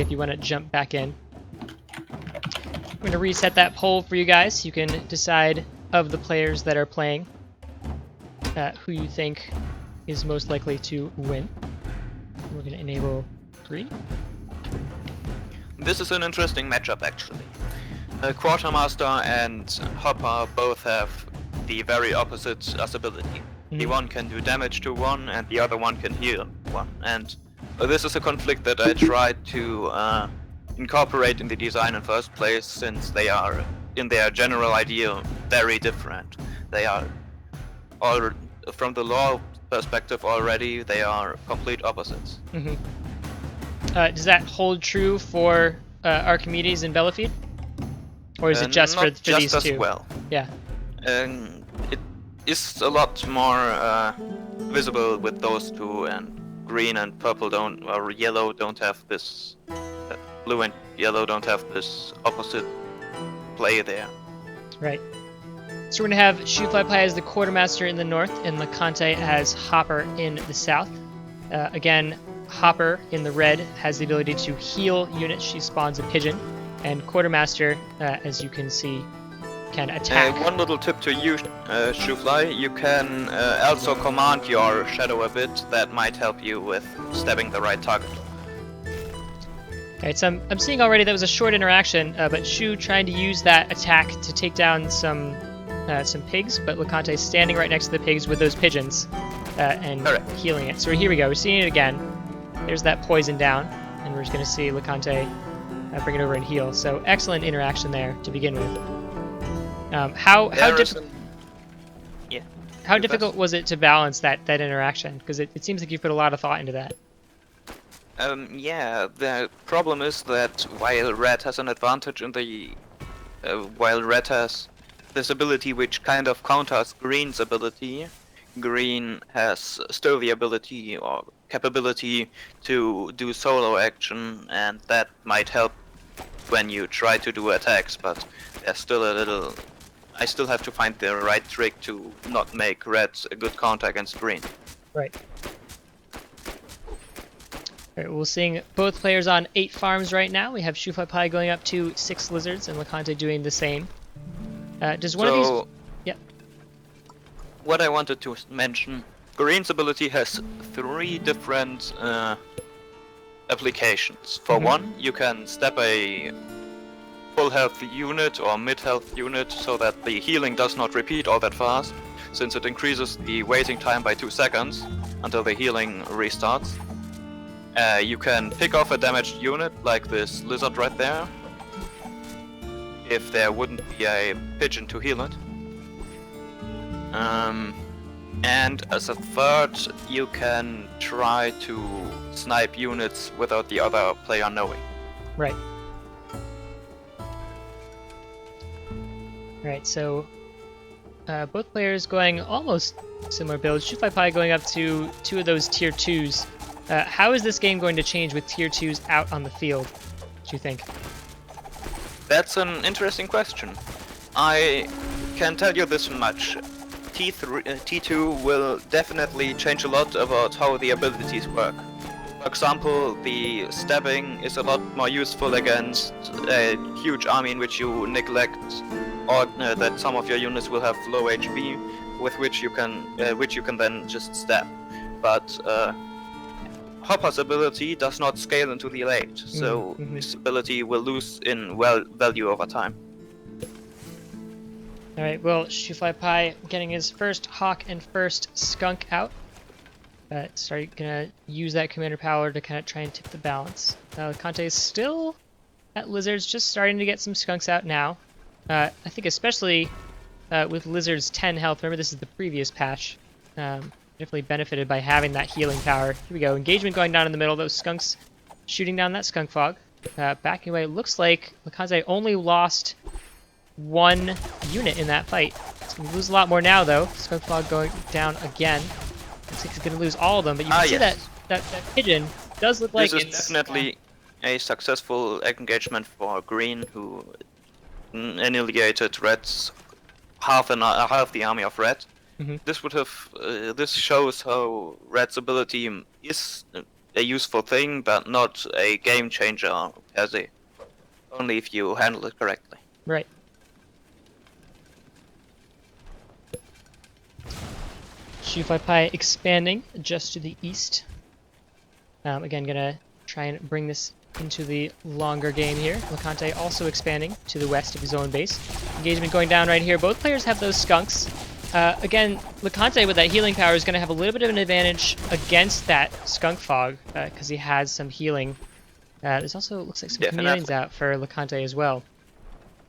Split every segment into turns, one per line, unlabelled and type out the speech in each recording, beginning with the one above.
if you want to jump back in. I'm going to reset that poll for you guys. You can decide of the players that are playing who you think is most likely to win. We're going to enable green.
This is an interesting matchup, actually. Quartermaster and Hopper both have the very opposite ability. The one can do damage to one, and the other one can heal one. And this is a conflict that I tried to incorporate in the design in first place, since they are, in their general idea, very different. They are all, from the lore perspective already, they are complete opposites.
Does that hold true for Archimedes and Belafide? Or is it just for these two?
As well.
Yeah.
It is a lot more visible with those two, and green and purple or yellow don't have this. Blue and yellow don't have this opposite play there.
Right. So we're going to have Shooflypi as the quartermaster in the north, and Lacante as Hopper in the south. Again, Hopper in the red has the ability to heal units. She spawns a pigeon. And Quartermaster, as you can see, can attack.
One little tip to you, Shoofly, you can also command your shadow a bit. That might help you with stabbing the right target.
Alright, so I'm seeing already that was a short interaction, but Shu trying to use that attack to take down some pigs, but Lacante is standing right next to the pigs with those pigeons and healing it. So here we go, we're seeing it again. There's that poison down, and we're just going to see Lacante bring it over and heal. So excellent interaction there to begin with. How difficult was it to balance that interaction? Because it seems like you put a lot of thought into that.
Yeah, the problem is that while red has an advantage in the while red has this ability which kind of counters green's ability, green has still the ability or capability to do solo action, and that might help when you try to do attacks, but there's still a little. I still have to find the right trick to not make red a good counter against green.
Right. Alright, we're seeing both players on 8 farms right now. We have Shooflypi going up to 6 lizards and Lacante doing the same. Does one of these... Yep.
What I wanted to mention, green's ability has 3 different applications. For one, you can step a full health unit or mid health unit so that the healing does not repeat all that fast, since it increases the waiting time by 2 seconds until the healing restarts. You can pick off a damaged unit like this lizard right there, if there wouldn't be a pigeon to heal it. And as a third, you can try to snipe units without the other player knowing.
Right. Alright, so both players going almost similar builds. Shooflypi going up to 2 of those tier 2s. How is this game going to change with tier 2s out on the field, do you think?
That's an interesting question. I can tell you this much. T2 will definitely change a lot about how the abilities work. For example, the stabbing is a lot more useful against a huge army in which you neglect, or that some of your units will have low HP, with which you can then just stab. But Hopper's ability does not scale into the late, so his ability will lose in value over time.
Alright, well, Shooflypi getting his first hawk and first skunk out. Gonna use that commander power to kind of try and tip the balance. Lacante is still at lizards, just starting to get some skunks out now. I think especially with lizards 10 health, remember this is the previous patch, definitely benefited by having that healing power. Here we go, engagement going down in the middle, those skunks shooting down that skunk fog. Backing away, looks like Lacante only lost 1 unit in that fight. He's going to lose a lot more now though. Skunk fog going down again. Looks like he's going to lose all of them, but you can see that pigeon does look like
this is definitely a successful engagement for green, who annihilated red's half the army of red. This would have this shows how red's ability is a useful thing, but not a game changer per se. Only if you handle it correctly.
Right. Shooflypi expanding just to the east. Again, gonna try and bring this into the longer game here. Lacante also expanding to the west of his own base. Engagement going down right here. Both players have those skunks. Again, Lacante with that healing power is going to have a little bit of an advantage against that skunk fog because he has some healing. There's also, looks like, some chameleons out for Lacante as well.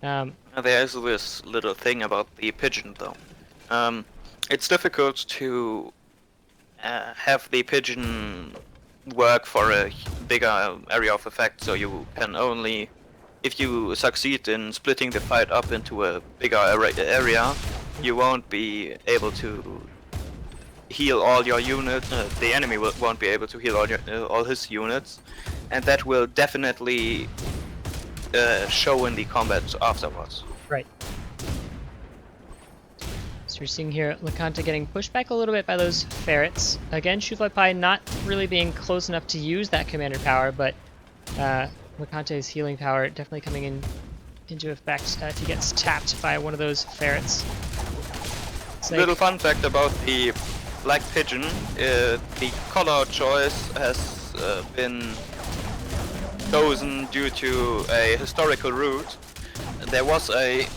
There's this little thing about the pigeon, though. It's difficult to have the pigeon work for a bigger area of effect, so you can only, if you succeed in splitting the fight up into a bigger area, you won't be able to heal all your units. The enemy won't be able to heal all his units, and that will definitely show in the combat afterwards.
Right. So you're seeing here Lacante getting pushed back a little bit by those ferrets. Again, Shooflypi not really being close enough to use that commander power, but Lacante's healing power definitely coming into effect if he gets tapped by one of those ferrets.
Little fun fact about the black pigeon, the color choice has been chosen due to a historical route. There was a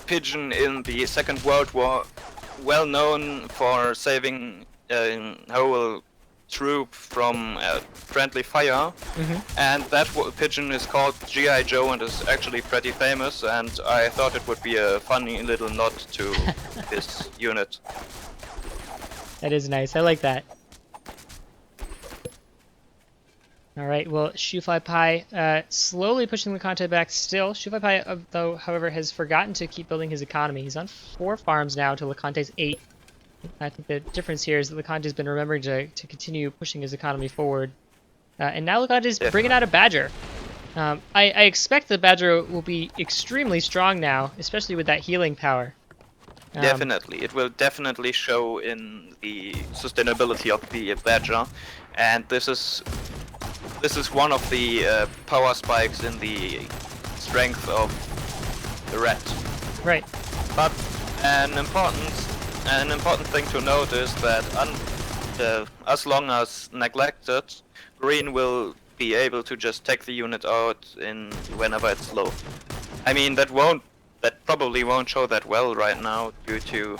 pigeon in the Second World War well known for saving a whole troop from friendly fire, and that pigeon is called G.I. Joe and is actually pretty famous, and I thought it would be a funny little nod to this unit.
That is nice, I like that. Alright, well, Shooflypi slowly pushing Lacante back still. Shooflypi, though, however, has forgotten to keep building his economy. He's on 4 farms now to Lacante's 8. I think the difference here is that Lacante's been remembering to continue pushing his economy forward. And now Lacante's bringing out a Badger. I expect the Badger will be extremely strong now, especially with that healing power.
Definitely. It will definitely show in the sustainability of the Badger, and this is one of the power spikes in the strength of the rat.
Right.
But an important thing to note is that as long as neglected, green will be able to just take the unit out whenever it's low. I mean, that probably won't show that well right now due to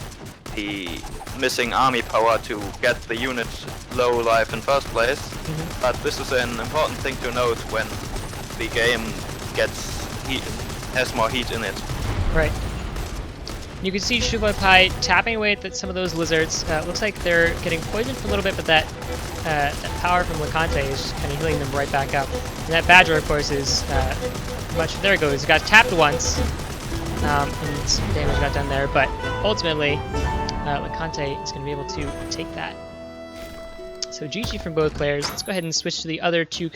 the missing army power to get the unit low life in first place. But this is an important thing to note when the game has more heat in it.
Right. You can see Shooflypi tapping away at some of those lizards. Looks like they're getting poisoned for a little bit, but that power from Lacante is kind of healing them right back up. And that Badger, of course, is there it goes. It got tapped once, and some damage got done there, but ultimately, Lacante is going to be able to take that. So GG from both players. Let's go ahead and switch to the other two